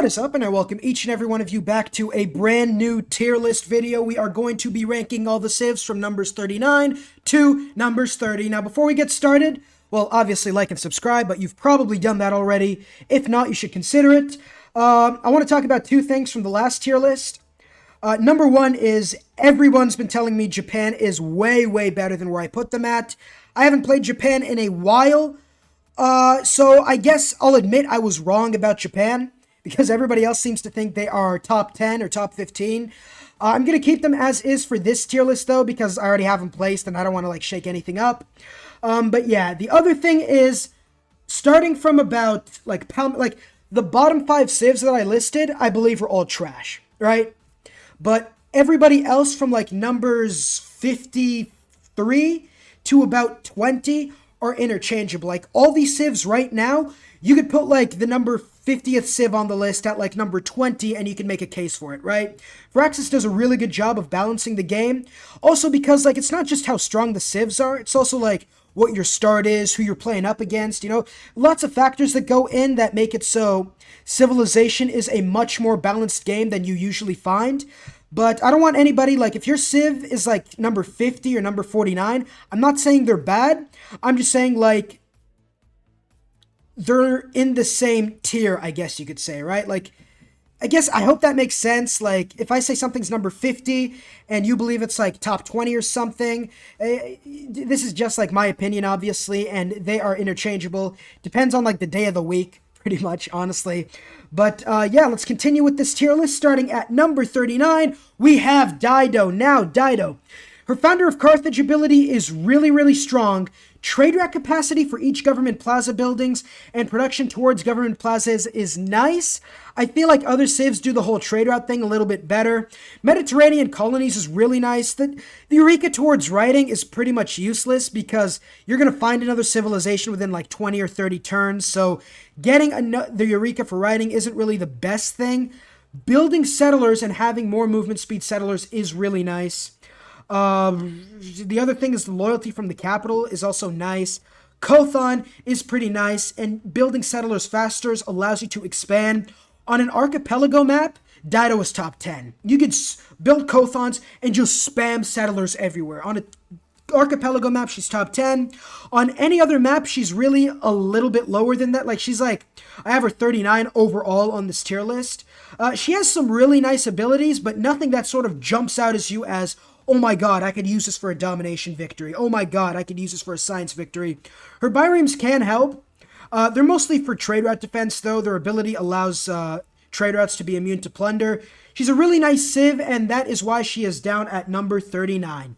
What is up, and I welcome each and every one of you back to a brand new tier list video. We are going to be ranking all the civs from numbers 39 to numbers 30. Now, before we get started, well, obviously like and subscribe, but you've probably done that already. If not, you should consider it. I want to talk about two things from the last tier list. Number one is everyone's been telling me Japan is way, way better than where I put them at. I haven't played Japan in a while, so I guess I'll admit I was wrong about Japan, because everybody else seems to think they are top 10 or top 15. I'm going to keep them as is for this tier list, though, because I already have them placed and I don't want to, shake anything up. But yeah, the other thing is, starting from about, the bottom 5 civs that I listed, I believe were all trash, right? But everybody else from, numbers 53 to about 20 are interchangeable. All these civs right now, you could put, the number 50th civ on the list at number 20 and you can make a case for it, right? Firaxis does a really good job of balancing the game. Also because it's not just how strong the civs are, it's also what your start is, who you're playing up against, lots of factors that go in that make it so Civilization is a much more balanced game than you usually find. But I don't want anybody, if your civ is number 50 or number 49, I'm not saying they're bad, I'm just saying they're in the same tier, I guess you could say, right? I hope that makes sense. If I say something's number 50 and you believe it's top 20 or something, this is just my opinion, obviously, and they are interchangeable. Depends on the day of the week, pretty much, honestly. But yeah, let's continue with this tier list. Starting at number 39, we have Dido. Now, Dido, her founder of Carthage ability is really, really strong. Trade route capacity for each government plaza buildings and production towards government plazas is nice. I feel like other civs do the whole trade route thing a little bit better. Mediterranean colonies is really nice. The Eureka towards writing is pretty much useless because you're going to find another civilization within 20 or 30 turns. So getting the Eureka for writing isn't really the best thing. Building settlers and having more movement speed settlers is really nice. The other thing is the loyalty from the capital is also nice. Kothon is pretty nice, and building settlers faster allows you to expand. On an archipelago map, Dido is top 10. You can build Kothons and just spam settlers everywhere. On an archipelago map, she's top 10. On any other map, she's really a little bit lower than that. I have her 39 overall on this tier list. She has some really nice abilities, but nothing that sort of jumps out as you as, oh my god, I could use this for a domination victory. Oh my god, I could use this for a science victory. Her biremes can help. They're mostly for trade route defense, though. Their ability allows trade routes to be immune to plunder. She's a really nice civ, and that is why she is down at number 39.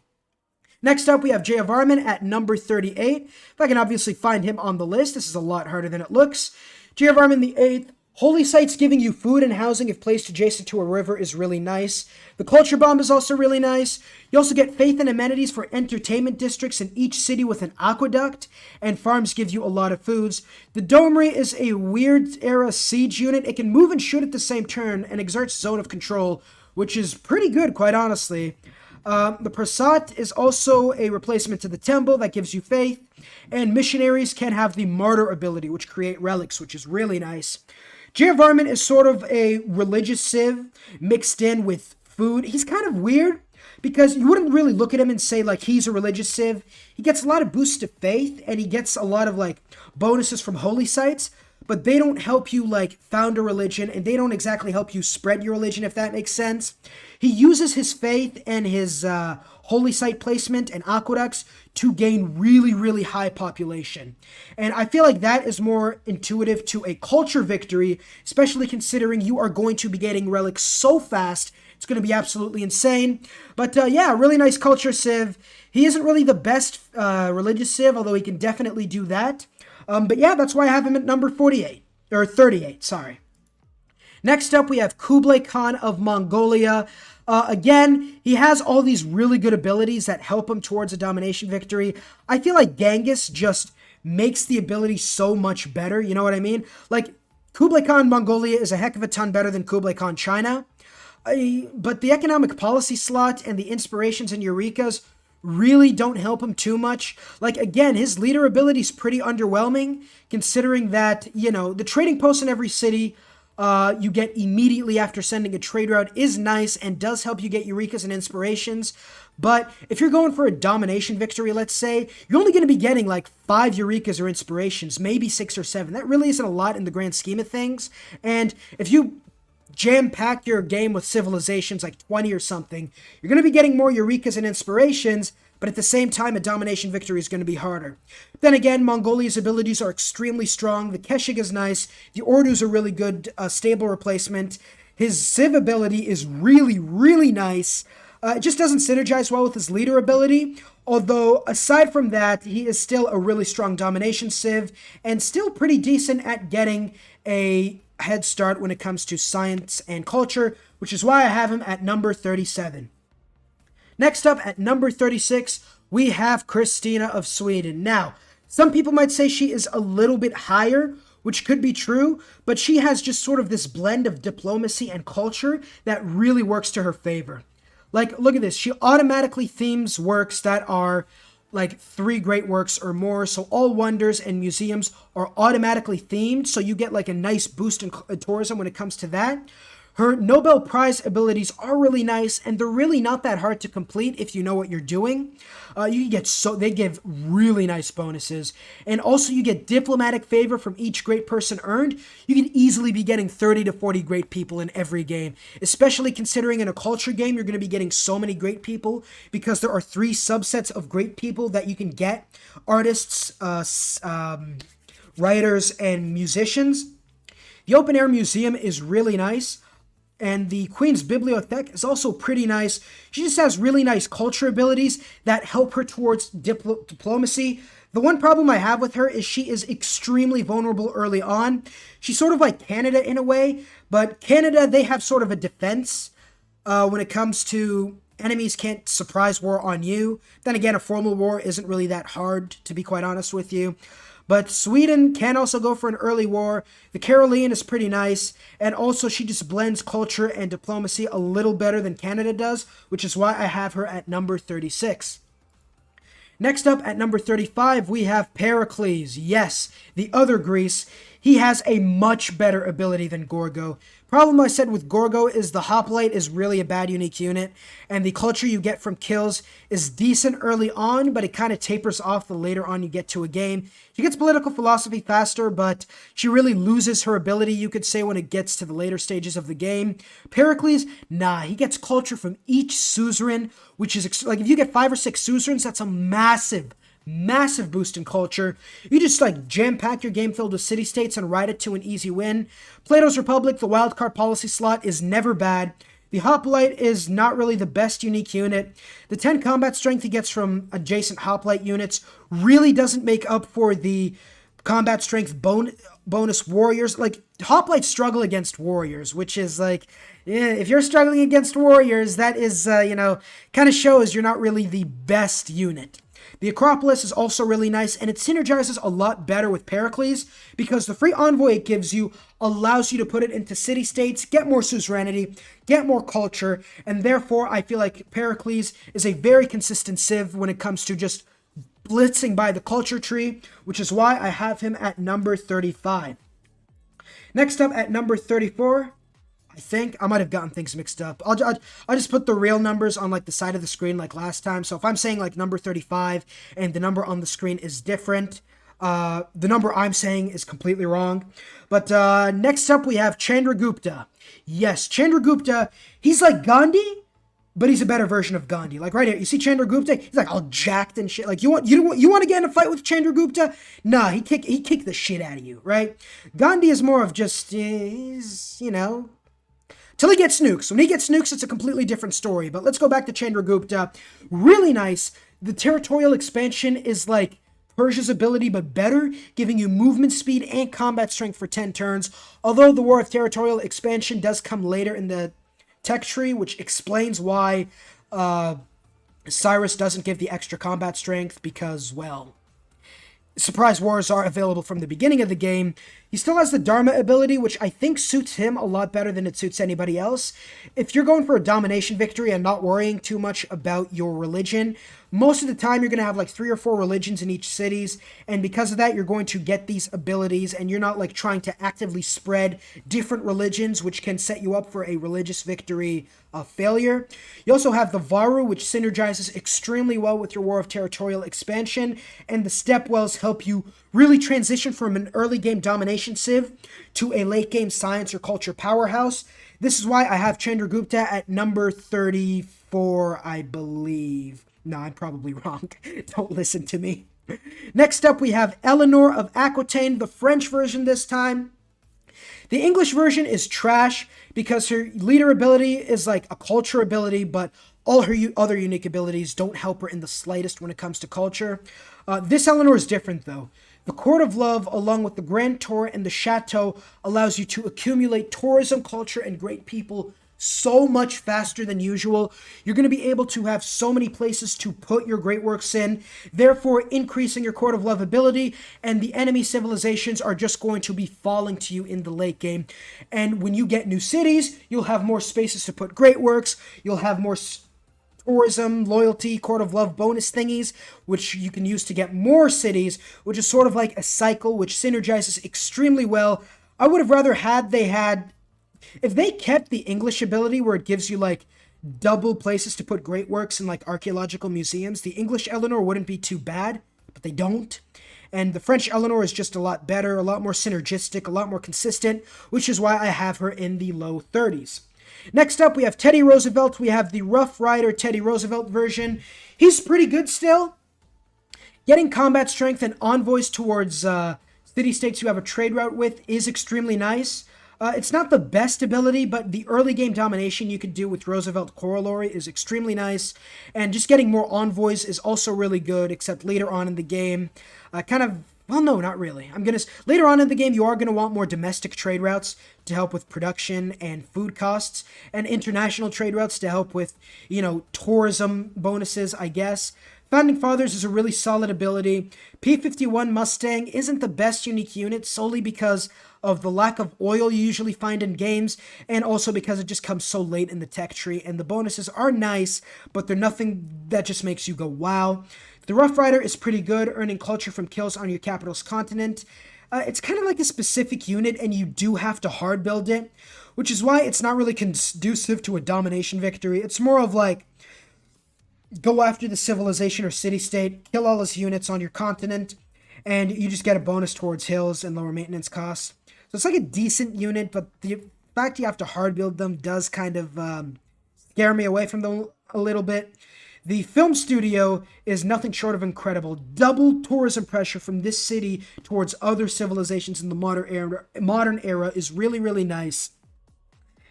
Next up, we have Geovarman at number 38. If I can obviously find him on the list, this is a lot harder than it looks. Geovarman the 8th. Holy sites giving you food and housing if placed adjacent to a river is really nice. The culture bomb is also really nice. You also get faith and amenities for entertainment districts in each city with an aqueduct, and farms give you a lot of foods. The domery is a weird era siege unit. It can move and shoot at the same turn and exerts zone of control, which is pretty good, quite honestly. The Prasat is also a replacement to the Temple that gives you faith, and missionaries can have the Martyr ability, which create relics, which is really nice. Geovarman is sort of a religious civ mixed in with food. He's kind of weird because you wouldn't really look at him and say he's a religious civ. He gets a lot of boosts to faith and he gets a lot of bonuses from holy sites, but they don't help you found a religion and they don't exactly help you spread your religion, if that makes sense. He uses his faith and his holy site placement and aqueducts to gain really, really high population. And I feel like that is more intuitive to a culture victory, especially considering you are going to be getting relics so fast. It's going to be absolutely insane. But yeah, really nice culture civ. He isn't really the best religious civ, although he can definitely do that. But yeah, that's why I have him at number 48, or 38, sorry. Next up, we have Kublai Khan of Mongolia. Again, he has all these really good abilities that help him towards a domination victory. I feel like Genghis just makes the ability so much better, you know what I mean? Kublai Khan Mongolia is a heck of a ton better than Kublai Khan China. But the economic policy slot and the inspirations and Eurekas really don't help him too much. Again, his leader ability is pretty underwhelming, considering that, the trading posts in every city you get immediately after sending a trade route is nice and does help you get Eurekas and Inspirations. But if you're going for a domination victory, let's say, you're only going to be getting like 5 Eurekas or Inspirations, maybe 6 or 7. That really isn't a lot in the grand scheme of things. And if you jam-pack your game with civilizations like 20 or something, you're going to be getting more Eurekas and Inspirations, but at the same time, a domination victory is going to be harder. Then again, Mongolia's abilities are extremely strong. The Keshig is nice. The Ordu's a really good, stable replacement. His Civ ability is really, really nice. It just doesn't synergize well with his leader ability. Although, aside from that, he is still a really strong domination Civ and still pretty decent at getting a head start when it comes to science and culture, which is why I have him at number 37. Next up, at number 36, we have Christina of Sweden. Now, some people might say she is a little bit higher, which could be true, but she has just sort of this blend of diplomacy and culture that really works to her favor. Like, look at this. She automatically themes works that are like 3 great works or more, so all wonders and museums are automatically themed, so you get like a nice boost in tourism when it comes to that. Her Nobel Prize abilities are really nice, and they're really not that hard to complete if you know what you're doing. They give really nice bonuses, and also you get diplomatic favor from each great person earned. You can easily be getting 30 to 40 great people in every game, especially considering in a culture game you're going to be getting so many great people because there are 3 subsets of great people that you can get: artists, writers, and musicians. The open air museum is really nice. And the Queen's Bibliothèque is also pretty nice. She just has really nice culture abilities that help her towards diplomacy. The one problem I have with her is she is extremely vulnerable early on. She's sort of like Canada in a way, but Canada, they have sort of a defense when it comes to enemies can't surprise war on you. Then again, a formal war isn't really that hard, to be quite honest with you. But Sweden can also go for an early war. The Caroline is pretty nice. And also she just blends culture and diplomacy a little better than Canada does, which is why I have her at number 36. Next up at number 35, we have Pericles. Yes, the other Greece. He has a much better ability than Gorgo. Problem I said with Gorgo is the hoplite is really a bad unique unit, and the culture you get from kills is decent early on, but it kind of tapers off the later on you get to a game. She gets political philosophy faster, but she really loses her ability, you could say, when it gets to the later stages of the game. Pericles, nah, he gets culture from each suzerain, which is, like, if you get 5 or 6 suzerains, that's a massive boost in culture. You just like jam-pack your game filled with city-states and ride it to an easy win. Plato's Republic, the wildcard policy slot is never bad. The Hoplite is not really the best unique unit. The 10 combat strength he gets from adjacent Hoplite units really doesn't make up for the combat strength bonus warriors. Like, Hoplites struggle against warriors, which is like, yeah, if you're struggling against warriors, that is, kind of shows you're not really the best unit. The Acropolis is also really nice, and it synergizes a lot better with Pericles because the free envoy it gives you allows you to put it into city-states, get more suzerainty, get more culture, and therefore I feel like Pericles is a very consistent civ when it comes to just blitzing by the culture tree, which is why I have him at number 35. Next up at number 34, I think I might have gotten things mixed up. I'll just put the real numbers on like the side of the screen like last time. So if I'm saying like number 35 and the number on the screen is different, the number I'm saying is completely wrong. But next up we have Chandragupta. Yes, Chandragupta, he's like Gandhi, but he's a better version of Gandhi. Like right here, you see Chandragupta? He's like all jacked and shit. Like you want to get in a fight with Chandragupta? Nah, he kick the shit out of you, right? Gandhi is more of just he's, till he gets nukes. When he gets nukes, it's a completely different story. But let's go back to Chandragupta. Really nice. The territorial expansion is like Persia's ability, but better, giving you movement speed and combat strength for 10 turns. Although the War of Territorial Expansion does come later in the tech tree, which explains why Cyrus doesn't give the extra combat strength because, well, surprise wars are available from the beginning of the game. He still has the Dharma ability, which I think suits him a lot better than it suits anybody else. If you're going for a domination victory and not worrying too much about your religion, most of the time you're going to have like 3 or 4 religions in each cities, and because of that you're going to get these abilities, and you're not like trying to actively spread different religions, which can set you up for a religious victory failure. You also have the Varu, which synergizes extremely well with your War of Territorial Expansion, and the Stepwells help you really transition from an early game domination civ to a late game science or culture powerhouse. This is why I have Chandragupta at number 34, I believe. No, I'm probably wrong. Don't listen to me. Next up, we have Eleanor of Aquitaine, the French version this time. The English version is trash because her leader ability is like a culture ability, but all her other unique abilities don't help her in the slightest when it comes to culture. This Eleanor is different, though. The Court of Love, along with the Grand Tour and the Chateau, allows you to accumulate tourism, culture, and great people so much faster than usual. You're going to be able to have so many places to put your great works in, therefore increasing your Court of Love ability, and the enemy civilizations are just going to be falling to you in the late game. And when you get new cities, you'll have more spaces to put great works, you'll have more tourism, loyalty, Court of Love bonus thingies, which you can use to get more cities, which is sort of like a cycle which synergizes extremely well. I would have rather if they kept the English ability where it gives you like double places to put great works in like archaeological museums, the English Eleanor wouldn't be too bad, but they don't. And the French Eleanor is just a lot better, a lot more synergistic, a lot more consistent, which is why I have her in the low 30s. Next up, we have Teddy Roosevelt. We have the Rough Rider Teddy Roosevelt version. He's pretty good still. Getting combat strength and envoys towards city-states you have a trade route with is extremely nice. It's not the best ability, but the early game domination you could do with Roosevelt Corollary is extremely nice, and just getting more envoys is also really good, except later on in the game, well, no, not really. Later on in the game, you are going to want more domestic trade routes to help with production and food costs, and international trade routes to help with, tourism bonuses, I guess. Founding Fathers is a really solid ability. P-51 Mustang isn't the best unique unit solely because of the lack of oil you usually find in games, and also because it just comes so late in the tech tree, and the bonuses are nice, but they're nothing that just makes you go wow. The Rough Rider is pretty good, earning culture from kills on your capital's continent. It's kind of like a specific unit, and you do have to hard build it, which is why it's not really conducive to a domination victory. It's more of like, go after the civilization or city-state, kill all its units on your continent, and you just get a bonus towards hills and lower maintenance costs. So it's like a decent unit, but the fact you have to hard build them does kind of scare me away from them a little bit. The film studio is nothing short of incredible. Double tourism pressure from this city towards other civilizations in the modern era is really, really nice.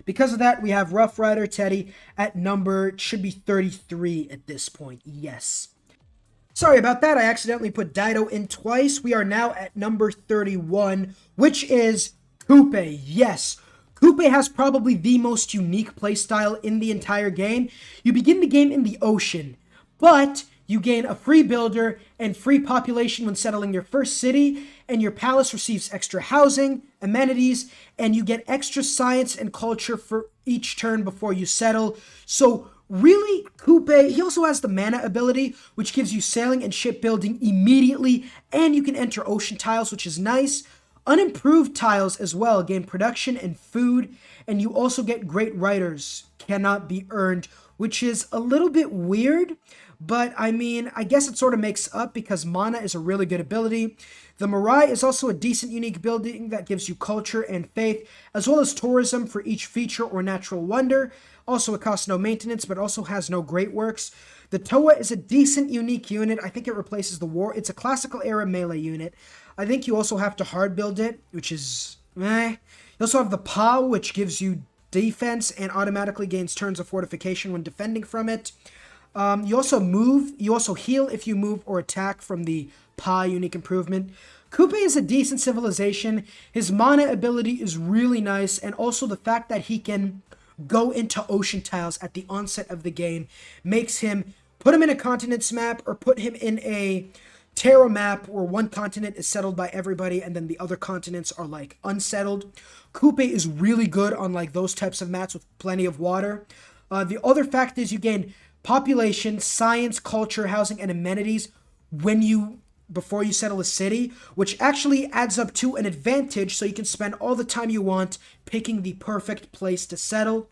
Because of that, we have Rough Rider Teddy at it should be 33 at this point. Yes. Sorry about that. I accidentally put Dido in twice. We are now at number 31, which is Koopa. Yes. Koopa has probably the most unique playstyle in the entire game. You begin the game in the ocean, but you gain a free builder and free population when settling your first city, and your palace receives extra housing, amenities, and you get extra science and culture for each turn before you settle. So really, Koopa, he also has the mana ability, which gives you sailing and shipbuilding immediately, and you can enter ocean tiles, which is nice. Unimproved tiles as well gain production and food, and you also get great writers, cannot be earned, which is a little bit weird, but I mean, I guess it sort of makes up because mana is a really good ability. The Mirai is also a decent unique building that gives you culture and faith, as well as tourism for each feature or natural wonder. Also, it costs no maintenance, but also has no great works. The Toa is a decent unique unit. I think it replaces the war. It's a classical era melee unit. I think you also have to hard build it, which is meh. You also have the Pa, which gives you defense and automatically gains turns of fortification when defending from it. You also heal if you move or attack from the Pa unique improvement. Koopa is a decent civilization. His mana ability is really nice, and also the fact that he can go into ocean tiles at the onset of the game makes him, put him in a continent's map or put him in a Terra map where one continent is settled by everybody and then the other continents are like unsettled. Koopa is really good on like those types of maps with plenty of water. The other fact is you gain population, science, culture, housing, and amenities before you settle a city, which actually adds up to an advantage, so you can spend all the time you want picking the perfect place to settle.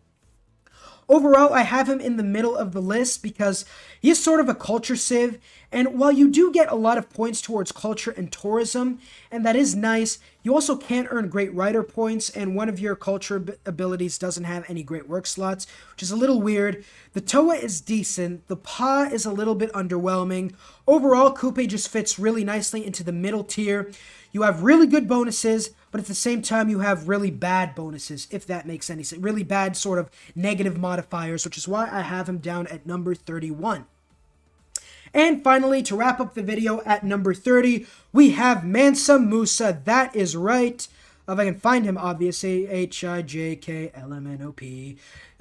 Overall, I have him in the middle of the list because he is sort of a culture civ, and while you do get a lot of points towards culture and tourism, and that is nice, you also can't earn great writer points, and one of your culture abilities doesn't have any great work slots, which is a little weird. The Toa is decent, the Pa is a little bit underwhelming. Overall, Koopa just fits really nicely into the middle tier. You have really good bonuses, but at the same time, you have really bad bonuses, if that makes any sense. Really bad sort of negative modifiers, which is why I have him down at number 31. And finally, to wrap up the video at number 30, we have Mansa Musa. That is right. If I can find him, obviously, Hijklmnop.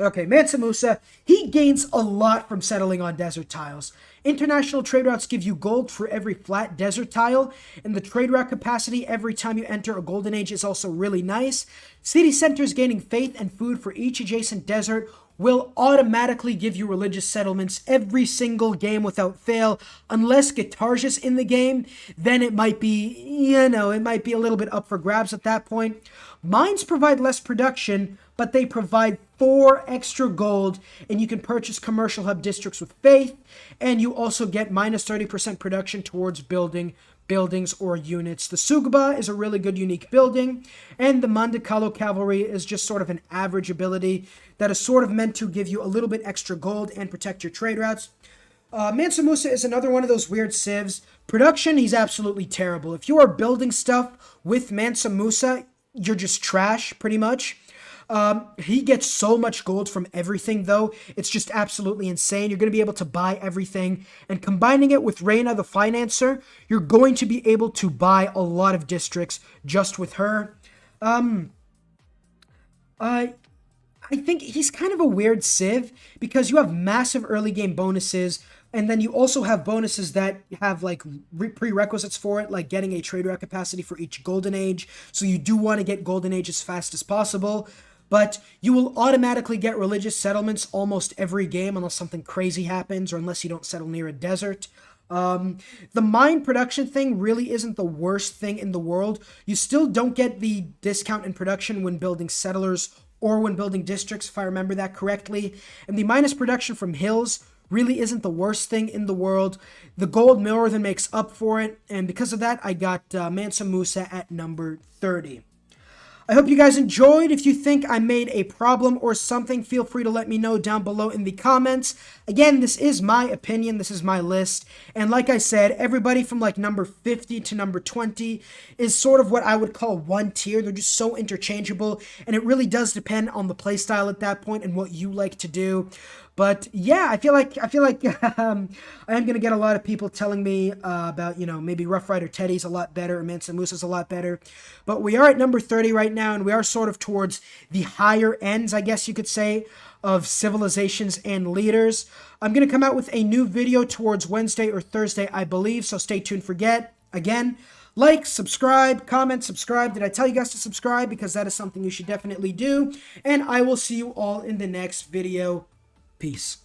Okay, Mansa Musa, he gains a lot from settling on desert tiles. International trade routes give you gold for every flat desert tile, and the trade route capacity every time you enter a golden age is also really nice. City centers gaining faith and food for each adjacent desert will automatically give you religious settlements every single game without fail, unless Guitar's in the game, then it might be, it might be a little bit up for grabs at that point. Mines provide less production, but they provide 4 extra gold, and you can purchase commercial hub districts with faith, and you also get minus 30% production towards building buildings or units. The Sugba is a really good unique building, and the Mandakalo Cavalry is just sort of an average ability that is sort of meant to give you a little bit extra gold and protect your trade routes. Mansa Musa is another one of those weird civs. Production, he's absolutely terrible. If you are building stuff with Mansa Musa, you're just trash, pretty much. He gets so much gold from everything, though. It's just absolutely insane. You're going to be able to buy everything. And combining it with Reina the Financer, you're going to be able to buy a lot of districts just with her. I think he's kind of a weird civ because you have massive early game bonuses, and then you also have bonuses that have like prerequisites for it, like getting a trade route capacity for each golden age. So you do want to get golden age as fast as possible. But you will automatically get religious settlements almost every game unless something crazy happens or unless you don't settle near a desert. The mine production thing really isn't the worst thing in the world. You still don't get the discount in production when building settlers or when building districts, if I remember that correctly. And the minus production from hills really isn't the worst thing in the world. The gold more than makes up for it, and because of that, I got Mansa Musa at number 30. I hope you guys enjoyed. If you think I made a problem or something, feel free to let me know down below in the comments. Again, this is my opinion. This is my list. And like I said, everybody from like number 50 to number 20 is sort of what I would call one tier. They're just so interchangeable. And it really does depend on the playstyle at that point and what you like to do. But yeah, I feel like I am going to get a lot of people telling me about, maybe Rough Rider Teddy's a lot better, or Mansa Musa's a lot better. But we are at number 30 right now, and we are sort of towards the higher ends, I guess you could say, of civilizations and leaders. I'm going to come out with a new video towards Wednesday or Thursday, I believe, so stay tuned for that. Again, like, subscribe, comment, subscribe. Did I tell you guys to subscribe? Because that is something you should definitely do. And I will see you all in the next video. Peace.